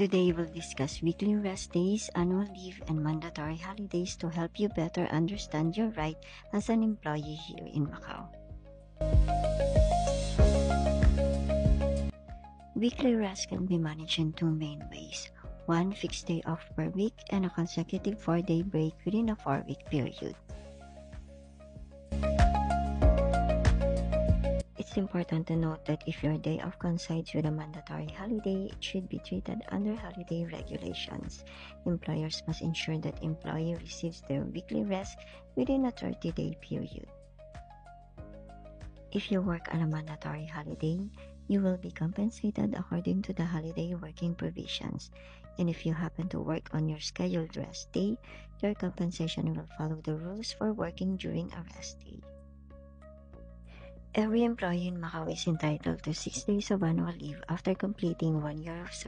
Today we'll discuss weekly rest days, annual leave, and mandatory holidays to help you better understand your right as an employee here in Macau. Weekly rest can be managed in two main ways. One fixed day off per week and a consecutive 4-day break within a 4-week period. It's important to note that if your day off coincides with a mandatory holiday, it should be treated under holiday regulations. Employers must ensure that employee receives their weekly rest within a 30-day period. If you work on a mandatory holiday, you will be compensated according to the holiday working provisions. And if you happen to work on your scheduled rest day, your compensation will follow the rules for working during a rest day. Every employee in Macau is entitled to 6 days of annual leave after completing 1 year of service.